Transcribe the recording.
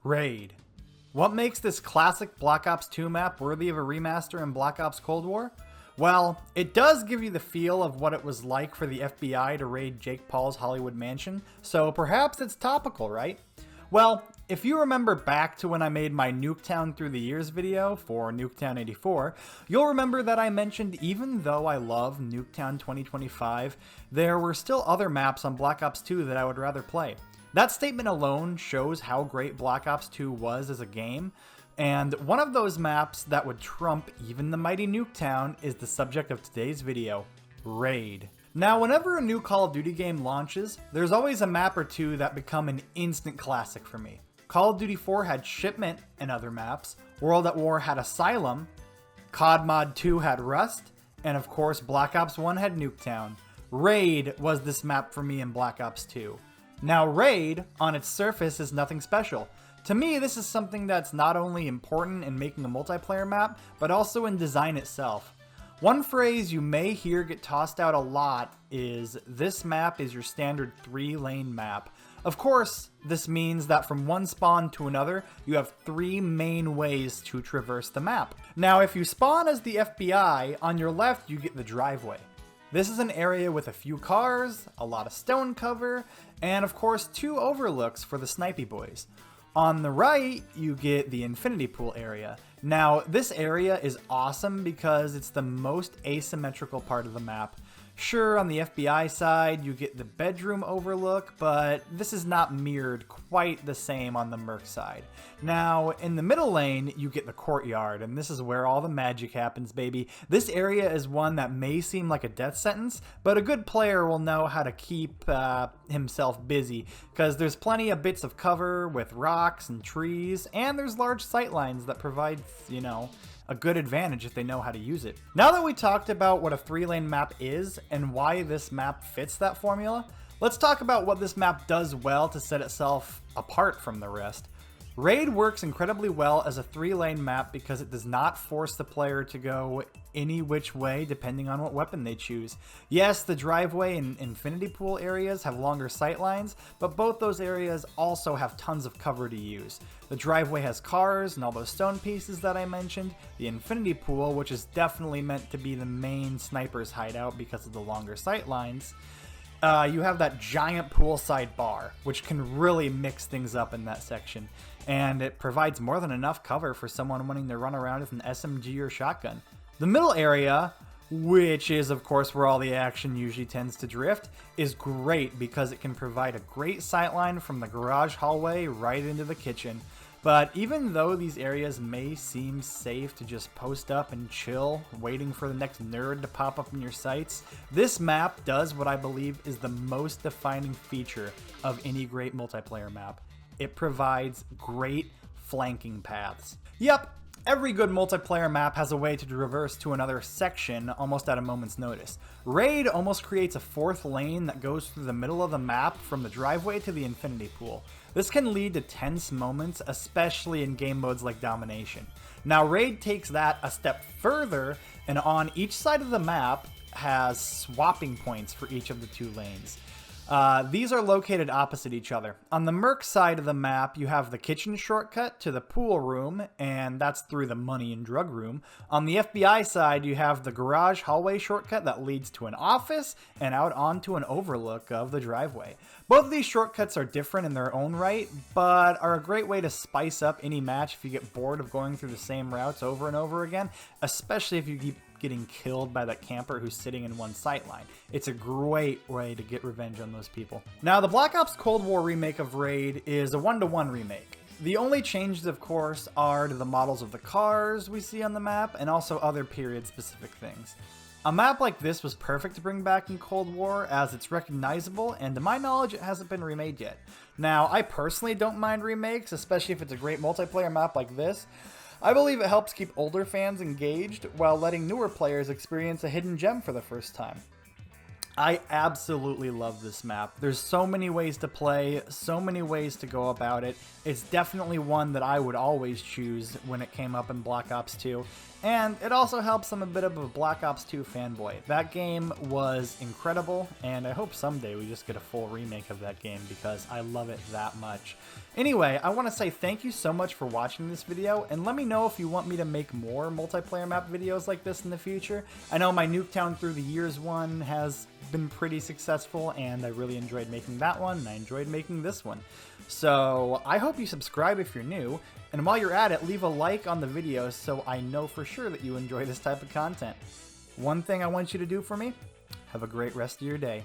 Raid. What makes this classic Black Ops 2 map worthy of a remaster in Black Ops Cold War? Well, it does give you the feel of what it was like for the FBI to raid Jake Paul's Hollywood mansion, so perhaps it's topical, right? Well, if you remember back to when I made my Nuketown Through the Years video for Nuketown 84, you'll remember that I mentioned even though I love Nuketown 2025, there were still other maps on Black Ops 2 that I would rather play. That statement alone shows how great Black Ops 2 was as a game, and one of those maps that would trump even the mighty Nuketown is the subject of today's video, Raid. Now, whenever a new Call of Duty game launches, there's always a map or two that become an instant classic for me. Call of Duty 4 had Shipment and other maps, World at War had Asylum, COD Mod 2 had Rust, and of course Black Ops 1 had Nuketown. Raid was this map for me in Black Ops 2. Now Raid, on its surface, is nothing special. To me, this is something that's not only important in making a multiplayer map, but also in design itself. One phrase you may hear get tossed out a lot is, this map is your standard 3-lane map. Of course, this means that from one spawn to another, you have 3 main ways to traverse the map. Now, if you spawn as the FBI, on your left you get the driveway. This is an area with a few cars, a lot of stone cover, and of course 2 overlooks for the snipey boys. On the right, you get the infinity pool area. Now, this area is awesome because it's the most asymmetrical part of the map. Sure, on the FBI side, you get the bedroom overlook, but this is not mirrored quite the same on the Merc side. Now, in the middle lane, you get the courtyard, and this is where all the magic happens, baby. This area is one that may seem like a death sentence, but a good player will know how to keep himself busy, because there's plenty of bits of cover with rocks and trees, and there's large sightlines that provide, a good advantage if they know how to use it. Now that we talked about what a 3-lane map is and why this map fits that formula, let's talk about what this map does well to set itself apart from the rest. Raid works incredibly well as a 3-lane map because it does not force the player to go any which way depending on what weapon they choose. Yes, the driveway and infinity pool areas have longer sight lines, but both those areas also have tons of cover to use. The driveway has cars and all those stone pieces that I mentioned. The infinity pool, which is definitely meant to be the main sniper's hideout because of the longer sight lines. You have that giant poolside bar, which can really mix things up in that section, and it provides more than enough cover for someone wanting to run around with an SMG or shotgun. The middle area, which is of course where all the action usually tends to drift, is great because it can provide a great sightline from the garage hallway right into the kitchen. But even though these areas may seem safe to just post up and chill, waiting for the next nerd to pop up in your sights, this map does what I believe is the most defining feature of any great multiplayer map. It provides great flanking paths. Yep, every good multiplayer map has a way to traverse to another section almost at a moment's notice. Raid almost creates a 4th lane that goes through the middle of the map from the driveway to the infinity pool. This can lead to tense moments, especially in game modes like Domination. Now, Raid takes that a step further, and on each side of the map has swapping points for each of the 2 lanes. These are located opposite each other. On the Merc side of the map, you have the kitchen shortcut to the pool room, and that's through the money and drug room. On the FBI side, you have the garage hallway shortcut that leads to an office and out onto an overlook of the driveway. Both of these shortcuts are different in their own right, but are a great way to spice up any match if you get bored of going through the same routes over and over again, especially if you keep getting killed by that camper who's sitting in one sightline. It's a great way to get revenge on those people. Now, the Black Ops Cold War remake of Raid is a 1-to-1 remake. The only changes, of course, are to the models of the cars we see on the map and also other period-specific things. A map like this was perfect to bring back in Cold War as it's recognizable, and to my knowledge it hasn't been remade yet. Now, I personally don't mind remakes, especially if it's a great multiplayer map like this. I believe it helps keep older fans engaged while letting newer players experience a hidden gem for the first time. I absolutely love this map. There's so many ways to play, so many ways to go about it. It's definitely one that I would always choose when it came up in Black Ops 2. And it also helps I'm a bit of a Black Ops 2 fanboy. That game was incredible, and I hope someday we just get a full remake of that game because I love it that much. Anyway, I want to say thank you so much for watching this video, and let me know if you want me to make more multiplayer map videos like this in the future. I know my Nuketown Through the Years one has been pretty successful, and I really enjoyed making that one, and I enjoyed making this one. So I hope you subscribe if you're new, and while you're at it, leave a like on the video so I know for sure that you enjoy this type of content. One thing I want you to do for me, have a great rest of your day.